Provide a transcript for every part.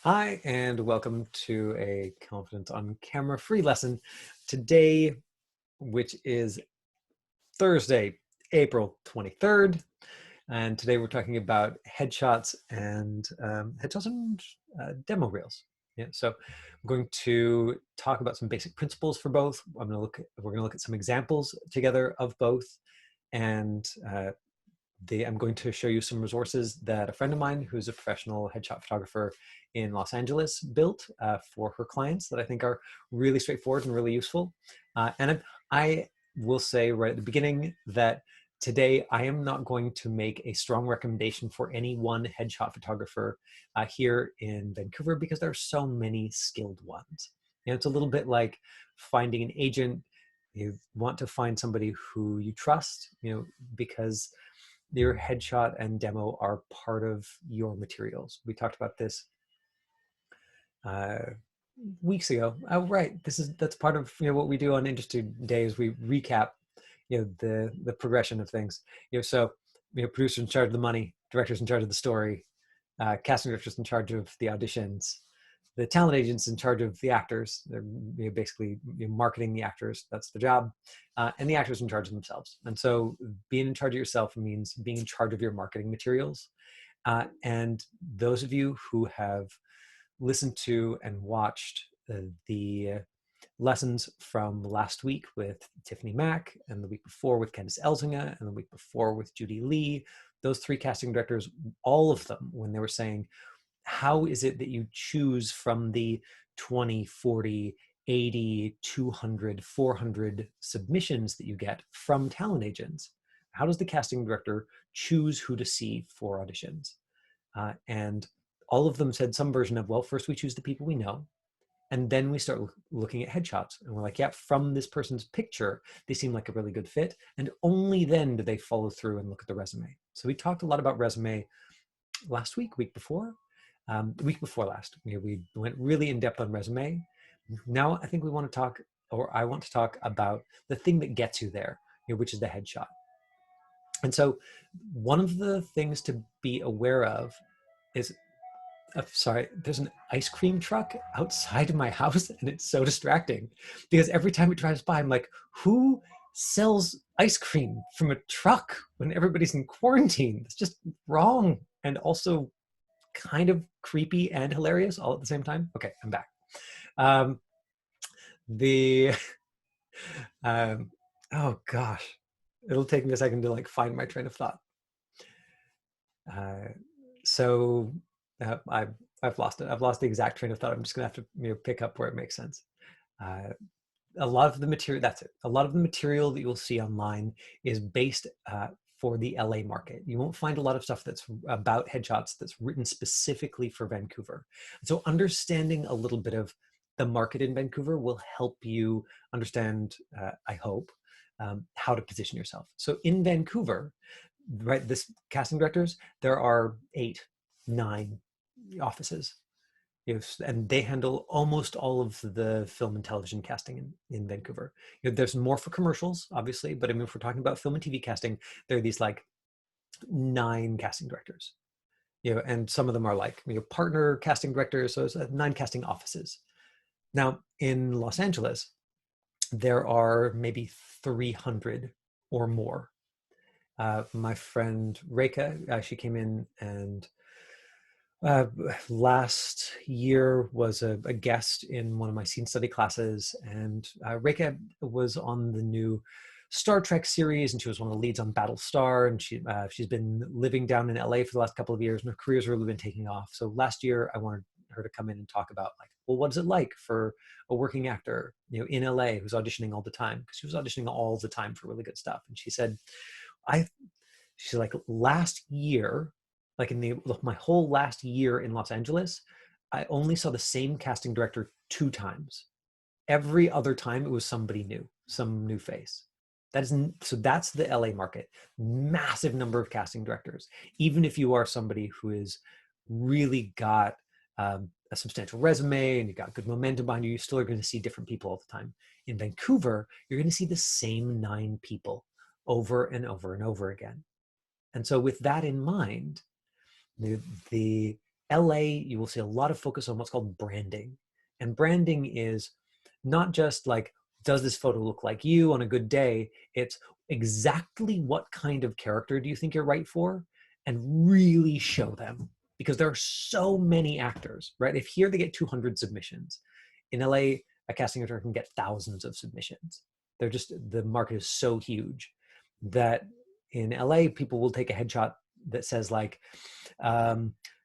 Hi, and welcome to a Confidence on Camera free lesson today, which is Thursday, April 23rd. And today we're talking about headshots and demo reels. Yeah, so I'm going to talk about some basic principles for both. We're going to look at some examples together of both, and I'm going to show you some resources that a friend of mine who's a professional headshot photographer in Los Angeles built for her clients that I think are really straightforward and really useful. I will say right at the beginning that today I am not going to make a strong recommendation for any one headshot photographer here in Vancouver because there are so many skilled ones. It's a little bit like finding an agent. You want to find somebody who you trust, because your headshot and demo are part of your materials. We talked about this weeks ago. Oh, right. That's part of what we do on Interested Days. We recap the progression of things. So producers in charge of the money, directors in charge of the story, casting directors in charge of the auditions, the talent agents in charge of the actors. They're basically marketing the actors. That's the job. And the actors in charge of themselves. And so being in charge of yourself means being in charge of your marketing materials. And those of you who have listened to and watched the lessons from last week with Tiffany Mack, and the week before with Candice Elzinga, and the week before with Judy Lee, those three casting directors, all of them, when they were saying, how is it that you choose from the 20, 40, 80, 200, 400 submissions that you get from talent agents? How does the casting director choose who to see for auditions? And all of them said some version of, well, first we choose the people we know, and then we start looking at headshots. And we're like, yeah, from this person's picture, they seem like a really good fit. And only then do they follow through and look at the resume. So we talked a lot about resume last week, week before last. We went really in depth on resume. Now I think we want to talk, or I want to talk about the thing that gets you there, which is the headshot. And so one of the things to be aware of is, sorry, there's an ice cream truck outside of my house, and it's so distracting because every time it drives by, I'm like, who sells ice cream from a truck when everybody's in quarantine? It's just wrong, and also kind of creepy and hilarious all at the same time. Okay, I'm back. Um, the oh gosh, it'll take me a second to like find my train of thought. So I've lost it. I've lost the exact train of thought. I'm just gonna have to pick up where it makes sense. A lot of the material, that's it. A lot of the material that you'll see online is based for the LA market. You won't find a lot of stuff that's about headshots that's written specifically for Vancouver. So understanding a little bit of the market in Vancouver will help you understand, I hope, how to position yourself. So in Vancouver, right, this casting directors, there are 8, 9 offices. And they handle almost all of the film and television casting in Vancouver. There's more for commercials, obviously, but I mean, if we're talking about film and TV casting, there are these like 9 casting directors. And some of them are like partner casting directors, so it's 9 casting offices. Now, in Los Angeles, there are maybe 300 or more. My friend Reka, she came in and last year was a guest in one of my scene study classes, and Reka was on the new Star Trek series, and she was one of the leads on Battlestar, and she's been living down in LA for the last couple of years, and her career's really been taking off. So last year I wanted her to come in and talk about, like, well, what is it like for a working actor in LA who's auditioning all the time, because she was auditioning all the time for really good stuff. And she said, she's like, last year, like in my whole last year in Los Angeles, I only saw the same casting director 2 times. Every other time it was somebody new, some new face. So that's the LA market. Massive number of casting directors. Even if you are somebody who is really got a substantial resume and you got good momentum behind you, you still are going to see different people all the time. In Vancouver, you're going to see the same 9 people over and over and over again. And so with that in mind, the LA, you will see a lot of focus on what's called branding. And branding is not just like, does this photo look like you on a good day? It's exactly what kind of character do you think you're right for, and really show them, because there are so many actors, right? If here they get 200 submissions, in LA, a casting director can get thousands of submissions. They're just, the market is so huge that in LA, people will take a headshot that says like,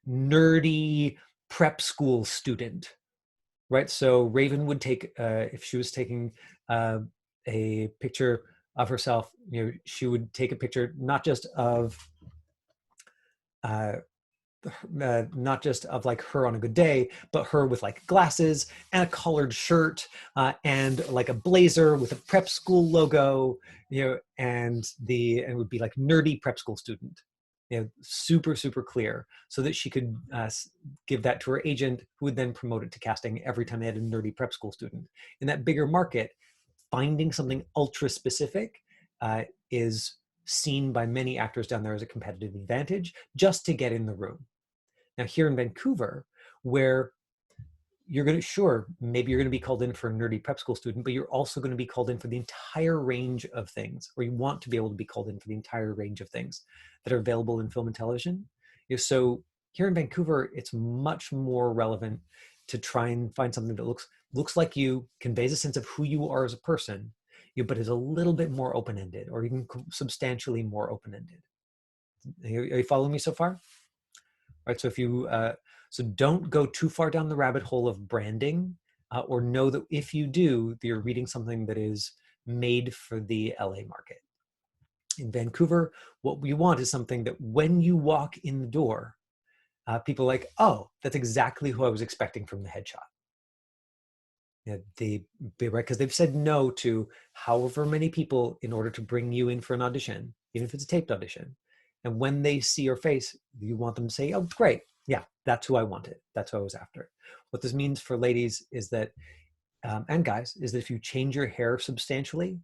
nerdy prep school student, right? So Raven would take, if she was taking a picture of herself, she would take a picture not just of not just of like her on a good day, but her with like glasses and a collared shirt and like a blazer with a prep school logo, and it would be like nerdy prep school student, super, super clear, so that she could give that to her agent, who would then promote it to casting every time they had a nerdy prep school student. In that bigger market, finding something ultra specific is seen by many actors down there as a competitive advantage, just to get in the room. Now here in Vancouver, where you're going to, sure, maybe you're going to be called in for a nerdy prep school student, but you're also going to be called in for the entire range of things, or you want to be able to be called in for the entire range of things that are available in film and television. So here in Vancouver, it's much more relevant to try and find something that looks like you, conveys a sense of who you are as a person, but is a little bit more open-ended, or even substantially more open-ended. Are you following me so far? Right. So if you so don't go too far down the rabbit hole of branding, or know that if you do, you're reading something that is made for the LA market. In Vancouver, what we want is something that when you walk in the door, people are like, oh, that's exactly who I was expecting from the headshot. Right, because they've said no to however many people in order to bring you in for an audition, even if it's a taped audition. And when they see your face, you want them to say, oh, great. Yeah, that's who I wanted. That's who I was after. What this means for ladies is that, and guys, is that if you change your hair substantially,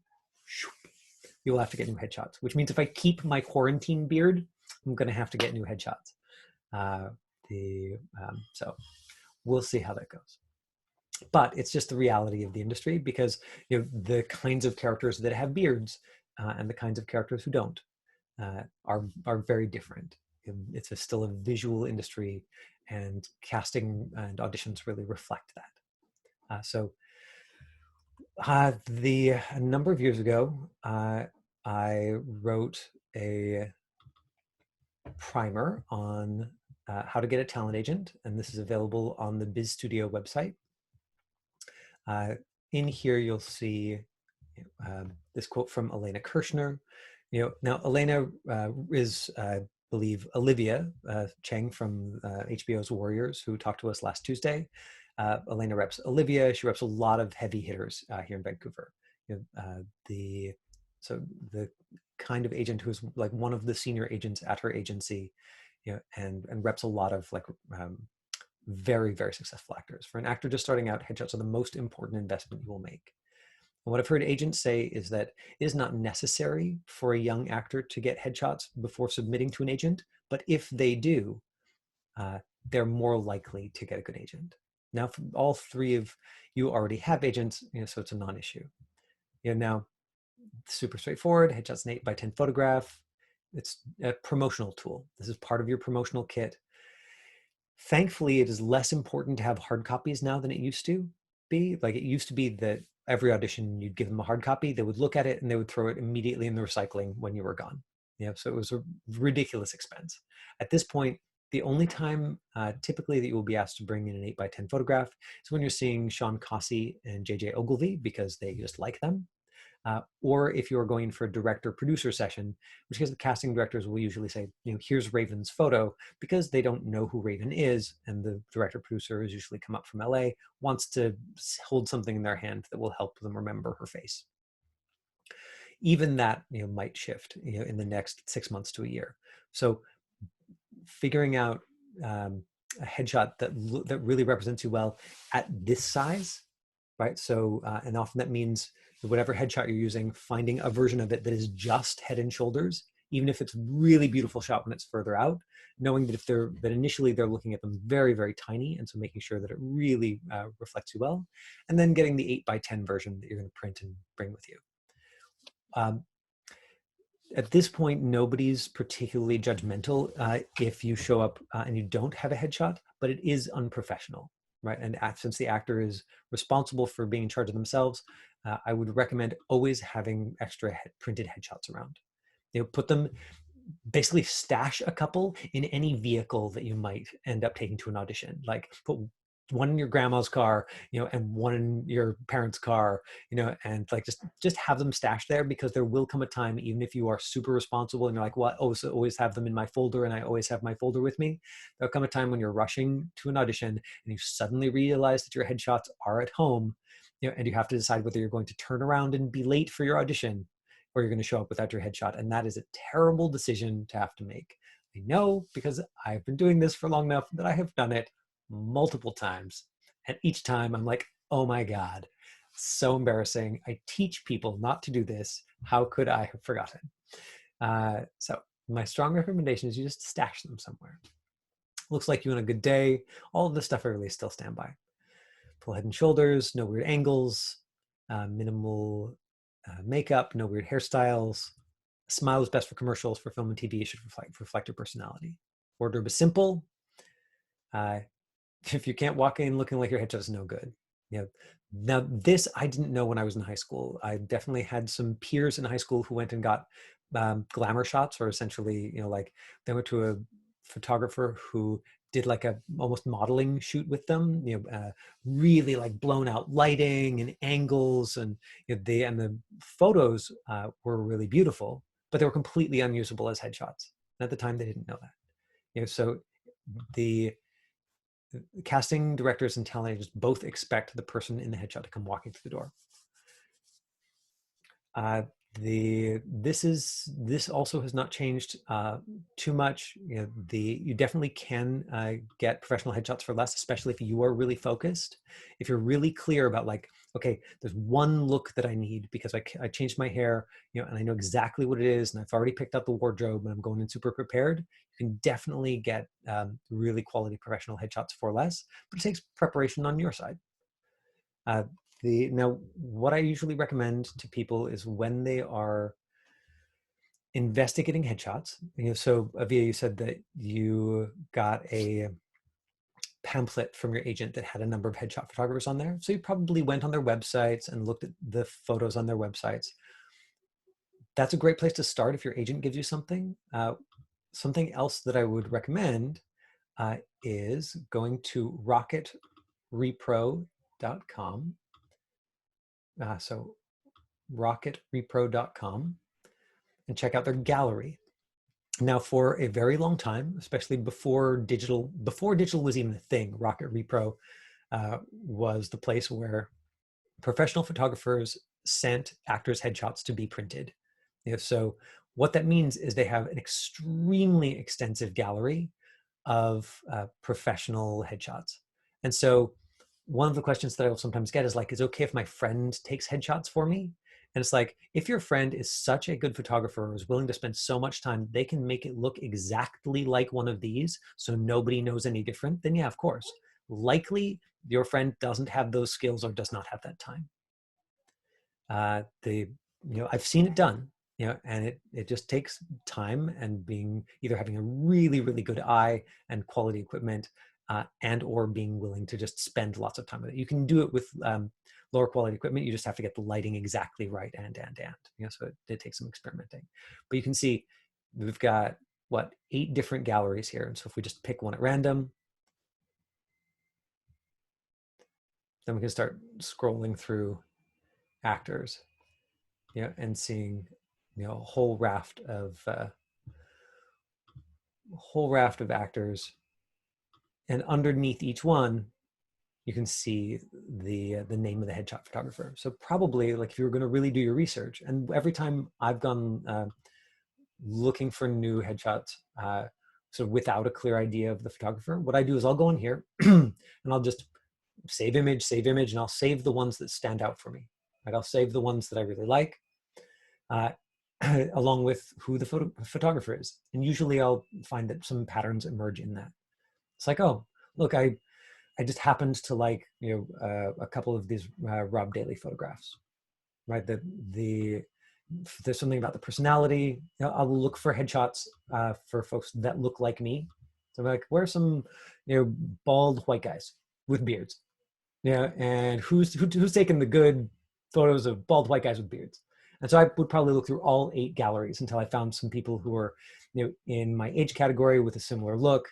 you'll have to get new headshots, which means if I keep my quarantine beard, I'm going to have to get new headshots. So we'll see how that goes. But it's just the reality of the industry, because the kinds of characters that have beards and the kinds of characters who don't are very different. It's still a visual industry, and casting and auditions really reflect that. A number of years ago, I wrote a primer on how to get a talent agent, and this is available on the Biz Studio website. In here, you'll see this quote from Elena Kirshner. Now Elena is, I believe, Olivia Cheng from HBO's Warriors, who talked to us last Tuesday. Elena reps Olivia. She reps a lot of heavy hitters here in Vancouver. So the kind of agent who's like one of the senior agents at her agency, and reps a lot of like very, very successful actors. For an actor just starting out, headshots are the most important investment you will make. And what I've heard agents say is that it is not necessary for a young actor to get headshots before submitting to an agent, but if they do, they're more likely to get a good agent. Now, all three of you already have agents, so it's a non-issue. Now, super straightforward. Headshots an 8x10 photograph. It's a promotional tool. This is part of your promotional kit. Thankfully, it is less important to have hard copies now than it used to be. Like, it used to be that every audition, you'd give them a hard copy, they would look at it, and they would throw it immediately in the recycling when you were gone. So it was a ridiculous expense. At this point, the only time typically that you will be asked to bring in an 8x10 photograph is when you're seeing Sean Cossey and JJ Ogilvy, because they just like them. Or if you're going for a director-producer session, which is the casting directors will usually say, here's Raven's photo, because they don't know who Raven is, and the director-producer has usually come up from LA, wants to hold something in their hand that will help them remember her face. Even that might shift in the next 6 months to a year. So figuring out a headshot that really represents you well at this size, right? So and often that means whatever headshot you're using, finding a version of it that is just head and shoulders even if it's really beautiful shot when it's further out, knowing that that initially they're looking at them very, very tiny, and so making sure that it really reflects you well, and then getting the 8x10 version that you're going to print and bring with you. At this point, nobody's particularly judgmental if you show up and you don't have a headshot, but it is unprofessional, right? And since the actor is responsible for being in charge of themselves, I would recommend always having extra printed headshots around. Put them, basically stash a couple in any vehicle that you might end up taking to an audition. Like put one in your grandma's car, and one in your parents' car, and like just have them stashed there, because there will come a time, even if you are super responsible and you're like, well, so always have them in my folder, and I always have my folder with me. There'll come a time when you're rushing to an audition and you suddenly realize that your headshots are at home, and you have to decide whether you're going to turn around and be late for your audition, or you're going to show up without your headshot. And that is a terrible decision to have to make. I know, because I've been doing this for long enough that I have done it multiple times. And each time I'm like, oh my God, so embarrassing. I teach people not to do this. How could I have forgotten? So my strong recommendation is you just stash them somewhere. Looks like you on a good day. All of this stuff I really still stand by. Full head and shoulders, no weird angles, minimal makeup, no weird hairstyles. A smile is best for commercials. For film and TV, it should reflect your personality. Wardrobe is simple. If you can't walk in looking like your headshot is no good. Now this I didn't know when I was in high school. I definitely had some peers in high school who went and got glamour shots, or essentially, like they went to a photographer who did like a almost modeling shoot with them, really like blown out lighting and angles, and the photos were really beautiful, but they were completely unusable as headshots. And at the time, they didn't know that. So the casting directors and talent agents both expect the person in the headshot to come walking through the door. This also has not changed too much. You definitely can get professional headshots for less, especially if you are really focused. If you're really clear about like, okay, there's one look that I need because I changed my hair, and I know exactly what it is, and I've already picked out the wardrobe, and I'm going in super prepared. You can definitely get really quality professional headshots for less, but it takes preparation on your side. Now, what I usually recommend to people is when they are investigating headshots. So Avia, you said that you got a pamphlet from your agent that had a number of headshot photographers on there. So you probably went on their websites and looked at the photos on their websites. That's a great place to start if your agent gives you something. Something else that I would recommend is going to rocketrepro.com. So rocketrepro.com, and check out their gallery. Now, for a very long time, especially before digital was even a thing, Rocket Repro was the place where professional photographers sent actors' headshots to be printed. So what that means is they have an extremely extensive gallery of professional headshots. And so one of the questions that I will sometimes get is like, is it okay if my friend takes headshots for me? And it's like, if your friend is such a good photographer or is willing to spend so much time, they can make it look exactly like one of these so nobody knows any different, then yeah, of course. Likely your friend doesn't have those skills or does not have that time. I've seen it done, and it just takes time and either having a really, really good eye and quality equipment, and or being willing to just spend lots of time with it. You can do it with lower quality equipment. You just have to get the lighting exactly right, and so it takes some experimenting. But you can see we've got 8 different galleries here. And so if we just pick one at random, then we can start scrolling through actors, and seeing a whole raft of actors, and underneath each one you can see the name of the headshot photographer. So probably, like, if you were going to really do your research, and every time I've gone looking for new headshots so without a clear idea of the photographer, what I do is I'll go in here and I'll just save image, and I'll save the ones that stand out for me. I'll save the ones that I really like. along with who the photographer is. And usually I'll find that some patterns emerge in that. It's like, oh, look, I just happened to like, a couple of these Rob Daly photographs, right? There's something about the personality. I'll look for headshots for folks that look like me. So I'm like, where's some, bald white guys with beards? Yeah, and who's taking the good photos of bald white guys with beards? And so I would probably look through all 8 galleries until I found some people who were, in my age category with a similar look,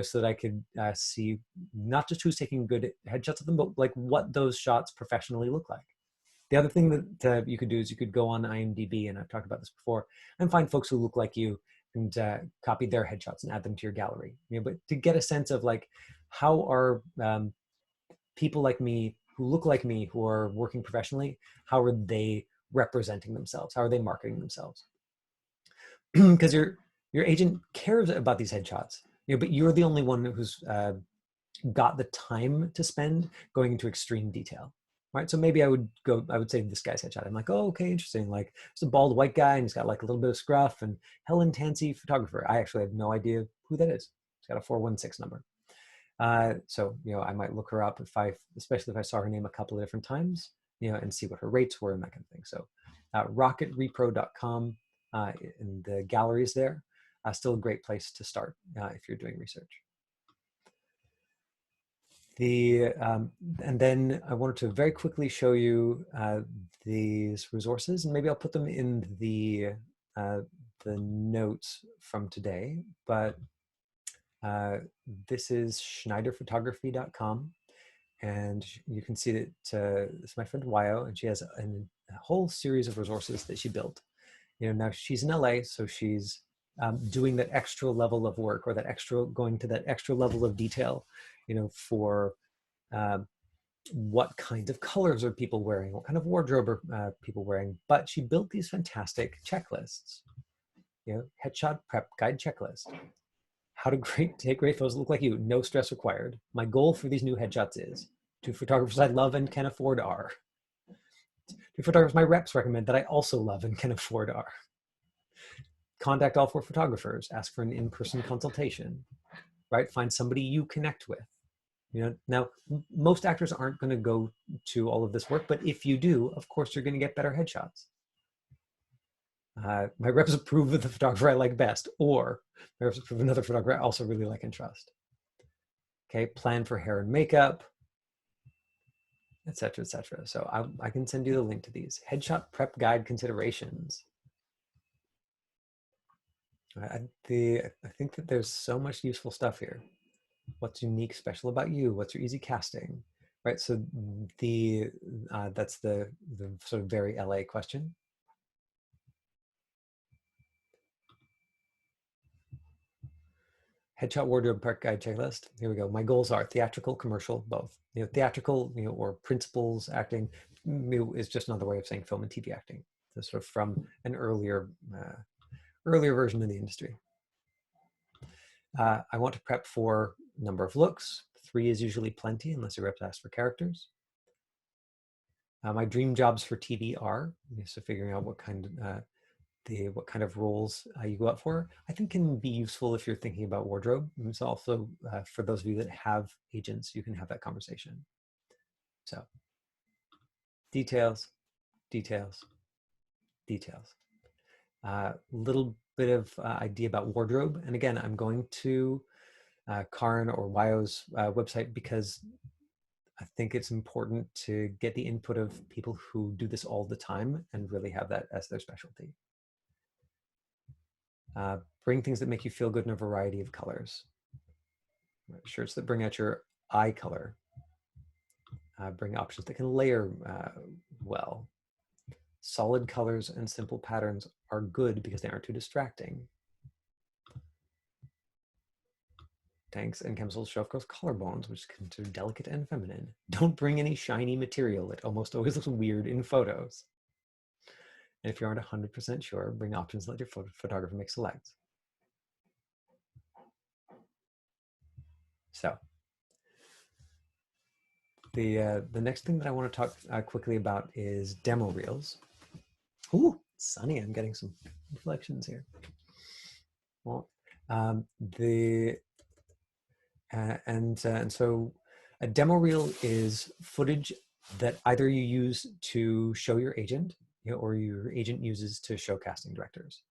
so that I could see not just who's taking good headshots of them, but like what those shots professionally look like. The other thing that you could do is you could go on IMDb, and I've talked about this before, and find folks who look like you and copy their headshots and add them to your gallery. But to get a sense of like, how are people like me who look like me who are working professionally, how are they representing themselves? How are they marketing themselves? Because your agent cares about these headshots, but you're the only one who's got the time to spend going into extreme detail, right? So maybe I would say this guy's headshot. I'm like, oh, okay, interesting. Like, it's a bald white guy and he's got like a little bit of scruff, and Helen Tansey, photographer. I actually have no idea who that is. He's got a 416 number. So, I might look her up especially if I saw her name a couple of different times, and see what her rates were and that kind of thing. So rocketrepro.com and the galleries there, still a great place to start if you're doing research. And then I wanted to very quickly show you these resources, and maybe I'll put them in the notes from today, but this is schneiderphotography.com, and you can see that this is my friend Wyo, and she has a whole series of resources that she built. Now she's in LA, so she's doing that extra level of work, or going to that extra level of detail, for what kinds of colors are people wearing, what kind of wardrobe are people wearing. But she built these fantastic checklists, headshot prep guide checklist. How to take great photos that look like you, no stress required. My goal for these new headshots is 2 photographers I love and can afford are. 2 photographers my reps recommend that I also love and can afford are. Contact all 4 photographers, ask for an in-person consultation, right? Find somebody you connect with. Now, most actors aren't going to go to all of this work, but if you do, of course, you're going to get better headshots. My reps approve of the photographer I like best, or my reps approve of another photographer I also really like and trust. Okay, plan for hair and makeup, etc., etc. So I can send you the link to these. Headshot prep guide considerations. I think that there's so much useful stuff here. What's unique, special about you? What's your easy casting? Right, so that's the sort of very LA question. Headshot wardrobe prep guide checklist. Here we go. My goals are theatrical, commercial, both. Theatrical, or principals acting is just another way of saying film and TV acting. So sort of from an earlier version of the industry. I want to prep for number of looks. 3 is usually plenty unless your reps ask for characters. My dream jobs for TV are, so figuring out what kind of roles you go out for, I think can be useful if you're thinking about wardrobe. It's also for those of you that have agents, you can have that conversation. So details, details, details. Little bit of idea about wardrobe. And again, I'm going to Karin or Wyo's website because I think it's important to get the input of people who do this all the time and really have that as their specialty. Bring things that make you feel good in a variety of colors. Shirts that bring out your eye color. Bring options that can layer well. Solid colors and simple patterns are good because they aren't too distracting. Tanks and chemicals show, of course, collarbones, which is considered delicate and feminine. Don't bring any shiny material. It almost always looks weird in photos. And if you aren't 100% sure, bring options that your photographer makes selects. So the next thing that I want to talk quickly about is demo reels. Ooh, Sunny, I'm getting some reflections here. Well, the and so a demo reel is footage that either you use to show your agent, or your agent uses to show casting directors.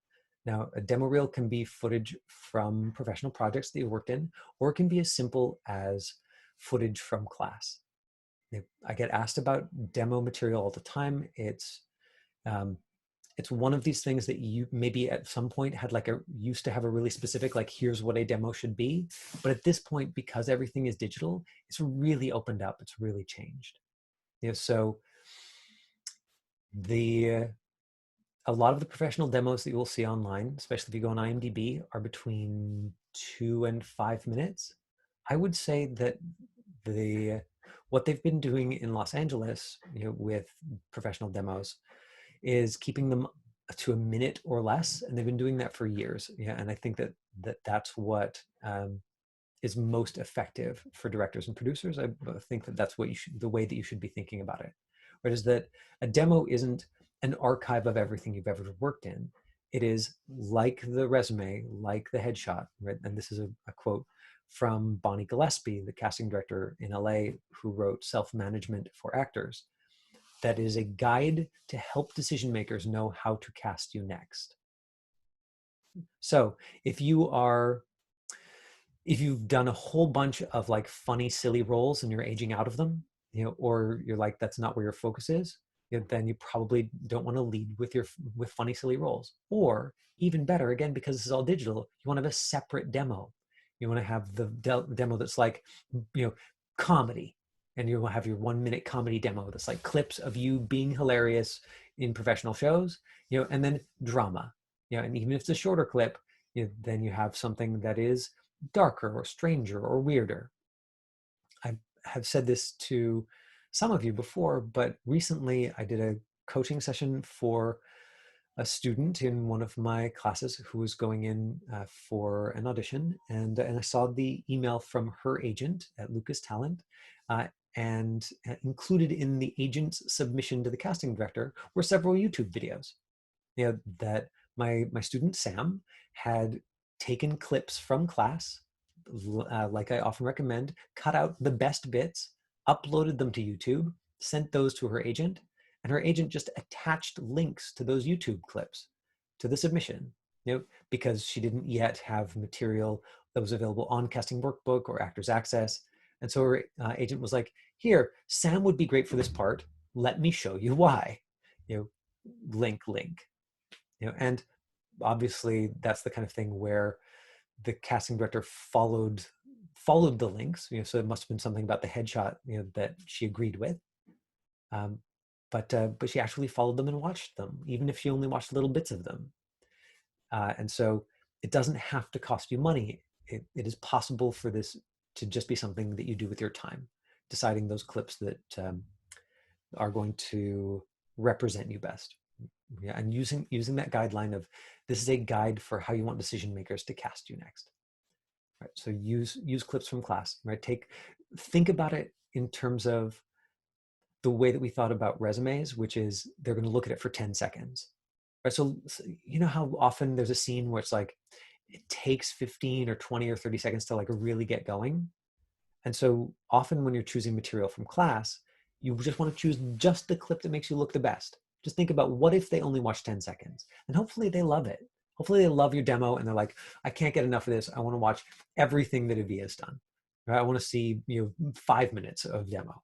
Now, a demo reel can be footage from professional projects that you worked in, or it can be as simple as footage from class. I get asked about demo material all the time. Um, it's one of these things that you maybe at some point had used to have a really specific, like, here's what a demo should be. But at this point, because everything is digital, it's really opened up. It's really changed. So a lot of the professional demos that you will see online, especially if you go on IMDb, are between 2 and 5 minutes. I would say that what they've been doing in Los Angeles, with professional demos, is keeping them to a minute or less, and they've been doing that for years. And I think that's what is most effective for directors and producers. I think that's the way that you should be thinking about it. Right? Is that a demo isn't an archive of everything you've ever worked in. It is like the resume, like the headshot. Right? And this is a quote from Bonnie Gillespie, the casting director in LA, who wrote Self-Management for Actors. That is a guide to help decision makers know how to cast you next. So if you've done a whole bunch of like funny, silly roles and you're aging out of them, or you're like, that's not where your focus is, then you probably don't want to lead with funny, silly roles. Or even better, again, because this is all digital, you want to have a separate demo. You want to have the demo that's like, comedy. And you will have your 1 minute comedy demo that's like clips of you being hilarious in professional shows, and then drama. And even if it's a shorter clip, then you have something that is darker or stranger or weirder. I have said this to some of you before, but recently I did a coaching session for a student in one of my classes who was going in for an audition, and I saw the email from her agent at Lucas Talent, and included in the agent's submission to the casting director were several YouTube videos. That my student Sam had taken clips from class, like I often recommend, cut out the best bits, uploaded them to YouTube, sent those to her agent, and her agent just attached links to those YouTube clips to the submission, because she didn't yet have material that was available on Casting Workbook or Actors Access. And so her agent was like, here, Sam would be great for this part. Let me show you why. Link. And obviously that's the kind of thing where the casting director followed the links. So it must have been something about the headshot, that she agreed with. But she actually followed them and watched them, even if she only watched little bits of them. And so it doesn't have to cost you money. It is possible for this to just be something that you do with your time, deciding those clips that are going to represent you best. And using that guideline of, this is a guide for how you want decision makers to cast you next. Right? So use clips from class. Right? Think about it in terms of the way that we thought about resumes, which is they're going to look at it for 10 seconds. Right? So you know how often there's a scene where it's like it takes 15 or 20 or 30 seconds to like really get going. And so often when you're choosing material from class, you just want to choose just the clip that makes you look the best. Just think about, what if they only watch 10 seconds? And hopefully they love it. Hopefully they love your demo and they're like, I can't get enough of this. I want to watch everything that Avia has done. Right? I want to see 5 minutes of demo.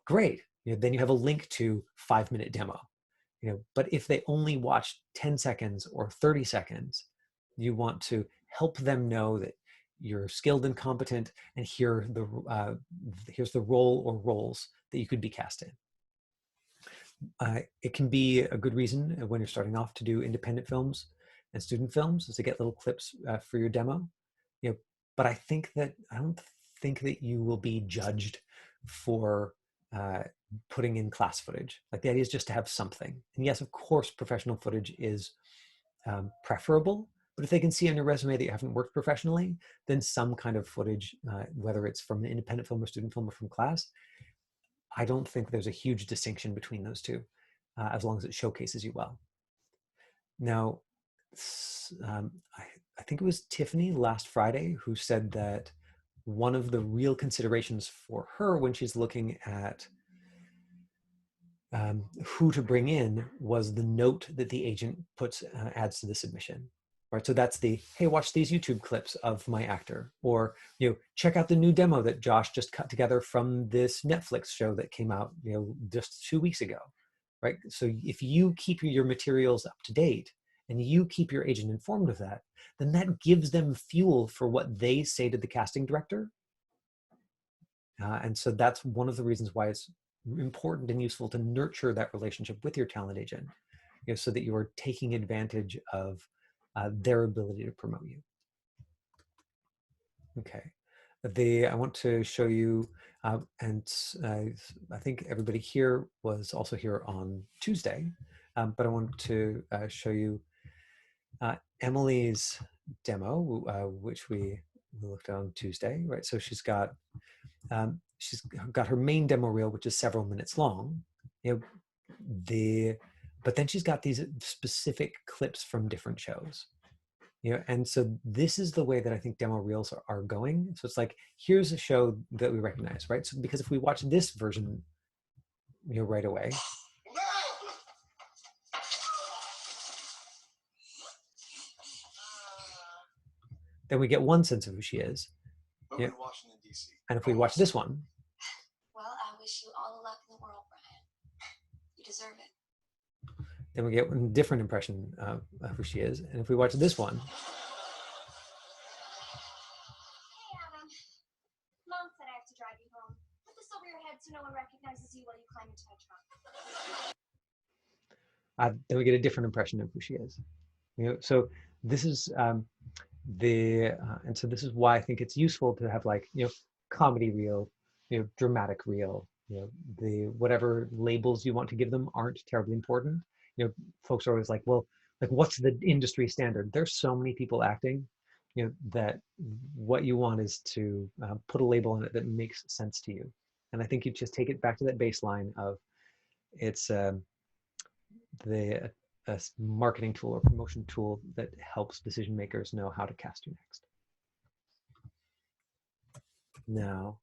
Great. Then you have a link to 5-minute demo. But if they only watch 10 seconds or 30 seconds, you want to help them know that you're skilled and competent, and here's the role or roles that you could be cast in. It can be a good reason when you're starting off to do independent films and student films, is to get little clips for your demo. But I don't think that you will be judged for putting in class footage. Like, the idea is just to have something. And yes, of course, professional footage is preferable. But if they can see on your resume that you haven't worked professionally, then some kind of footage, whether it's from an independent film or student film or from class, I don't think there's a huge distinction between those two, as long as it showcases you well. Now, I think it was Tiffany last Friday who said that one of the real considerations for her when she's looking at who to bring in was the note that the agent puts adds to the submission. Right, so that's the, hey, watch these YouTube clips of my actor, or check out the new demo that Josh just cut together from this Netflix show that came out just 2 weeks ago. Right, so if you keep your materials up to date and you keep your agent informed of that, then that gives them fuel for what they say to the casting director. And so that's one of the reasons why it's important and useful to nurture that relationship with your talent agent, so that you are taking advantage of their ability to promote you. Okay. I want to show you, and I think everybody here was also here on Tuesday, but I want to show you Emily's demo, which we looked at on Tuesday, right? So she's got her main demo reel, which is several minutes long, but then she's got these specific clips from different shows. And so this is the way that I think demo reels are going. So it's like, here's a show that we recognize, right? So because if we watch this version, right away, then we get one sense of who she is. Yeah. Washington, D.C. And if we watch this one, well, I wish you all the luck in the world, Brian. You deserve it. Then we get a different impression of who she is. And if we watch this one, Mom said I have to drive you home. Put this over your head so no one recognizes you while you climb into my trunk. then we get a different impression of who she is. So this is and so this is why I think it's useful to have comedy reel, dramatic reel, the whatever labels you want to give them aren't terribly important. Folks are always like, well, what's the industry standard? There's so many people acting, that what you want is to put a label on it that makes sense to you. And I think you just take it back to that baseline of it's the a marketing tool or promotion tool that helps decision makers know how to cast you next. Now,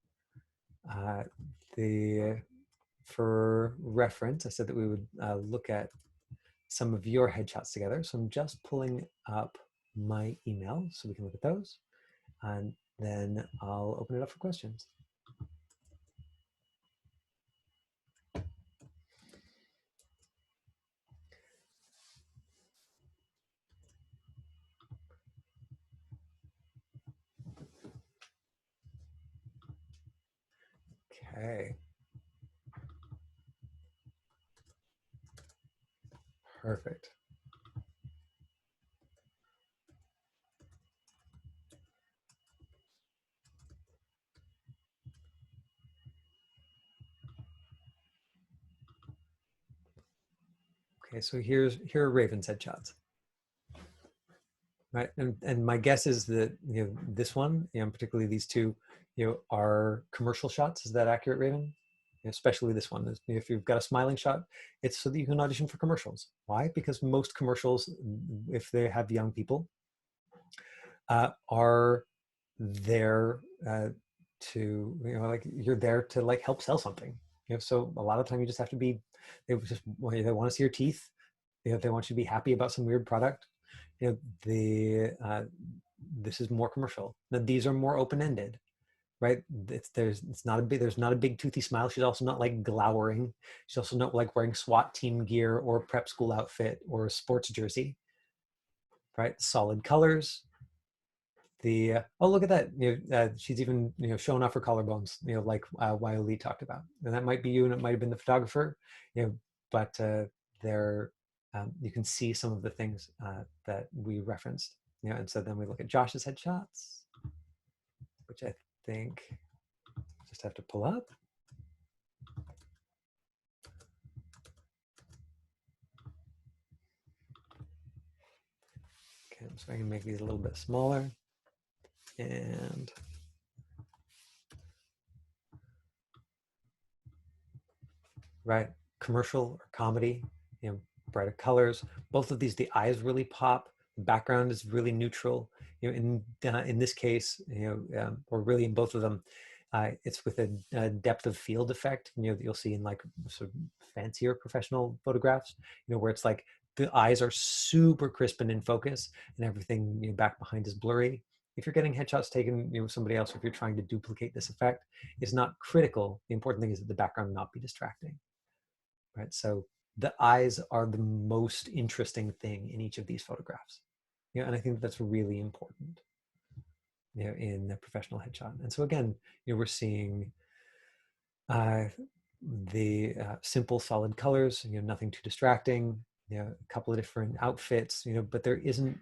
for reference, I said that we would look at some of your headshots together. So I'm just pulling up my email so we can look at those, and then I'll open it up for questions. Okay. Perfect. Okay, so here are Raven's headshots. Right, and my guess is that this one, particularly these two, are commercial shots. Is that accurate, Raven? Especially this one. If you've got a smiling shot, it's so that you can audition for commercials. Why? Because most commercials, if they have young people, are there to you're there to help sell something. So a lot of time you just have to be. They want to see your teeth. They want you to be happy about some weird product. This is more commercial. Now these are more open-ended, right? There's not a big toothy smile. She's also not glowering. She's also not wearing SWAT team gear or a prep school outfit or a sports jersey, right? Solid colors. Oh, look at that. She's even showing off her collarbones, like Wiley talked about. And that might be you, and it might have been the photographer, but there you can see some of the things that we referenced. And so then we look at Josh's headshots, which I think just have to pull up. Okay, so I can make these a little bit smaller. And right, commercial or comedy, brighter colors. Both of these, the eyes really pop. The background is really neutral. In this case, or really in both of them, it's with a depth of field effect. That you'll see in like sort of fancier professional photographs. Where it's like the eyes are super crisp and in focus, and everything back behind is blurry. If you're getting headshots taken with somebody else, or if you're trying to duplicate this effect, it's not critical. The important thing is that the background not be distracting, right? So the eyes are the most interesting thing in each of these photographs, and I think that's really important, in a professional headshot. And so again, we're seeing the simple, solid colors, nothing too distracting, a couple of different outfits, but there isn't.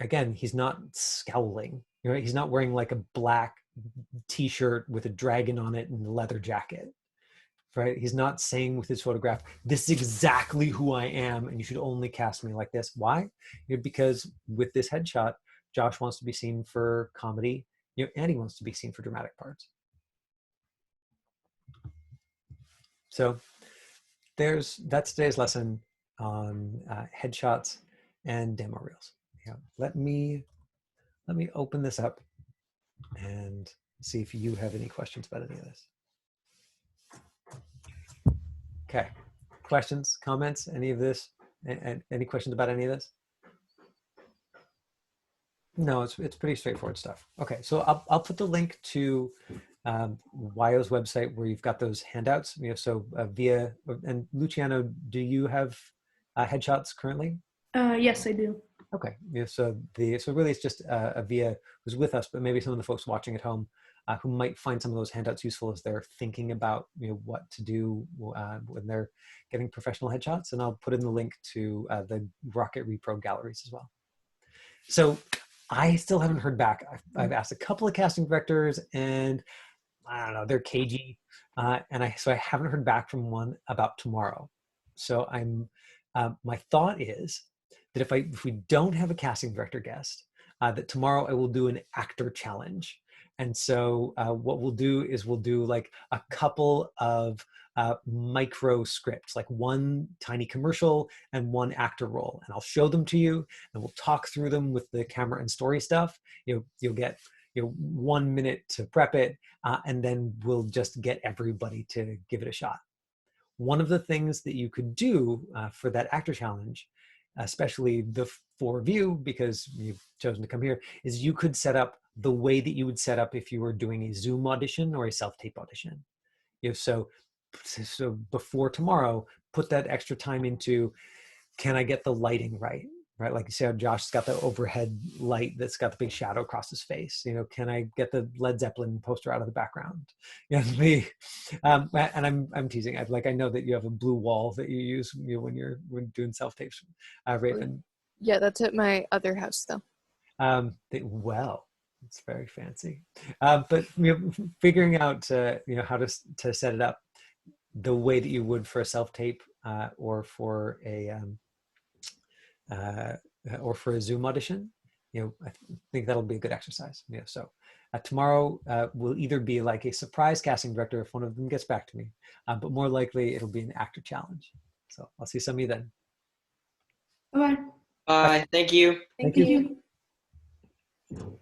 Again, he's not scowling. He's not wearing like a black T-shirt with a dragon on it and a leather jacket, right? He's not saying with his photograph, "This is exactly who I am, and you should only cast me like this." Why? Because with this headshot, Josh wants to be seen for comedy, and he wants to be seen for dramatic parts. So that's today's lesson on headshots and demo reels. Let me open this up and see if you have any questions about any of this. Okay, questions, comments, any of this? Any questions about any of this? No, it's pretty straightforward stuff. Okay, so I'll put the link to YO's website where you've got those handouts. So via, and Luciano, do you have headshots currently? Yes, I do. Okay, so really it's just Via who's with us, but maybe some of the folks watching at home who might find some of those handouts useful as they're thinking about what to do when they're getting professional headshots. And I'll put in the link to the Rocket Repro galleries as well. So I still haven't heard back. I've asked a couple of casting directors, and I don't know, they're cagey, and I haven't heard back from one about tomorrow. So my thought is that if we don't have a casting director guest, that tomorrow I will do an actor challenge. And so what we'll do is we'll do like a couple of micro scripts, like one tiny commercial and one actor role, and I'll show them to you, and we'll talk through them with the camera and story stuff. You'll get 1 minute to prep it, and then we'll just get everybody to give it a shot. One of the things that you could do for that actor challenge, especially the four of you, because you've chosen to come here, is you could set up the way that you would set up if you were doing a Zoom audition or a self-tape audition. So before tomorrow, put that extra time into, can I get the lighting right? Right, like you see how Josh's got the overhead light that's got the big shadow across his face. Can I get the Led Zeppelin poster out of the background? And I'm teasing. I know that you have a blue wall that you use when doing self tapes. Raven. Yeah, that's at my other house though. Well, it's very fancy. But figuring out how to set it up the way that you would for a self tape or for a Zoom audition, I think that'll be a good exercise. So tomorrow will either be like a surprise casting director if one of them gets back to me, but more likely it'll be an actor challenge. So I'll see some of you then. Bye. Bye. Thank you. Thank you. you.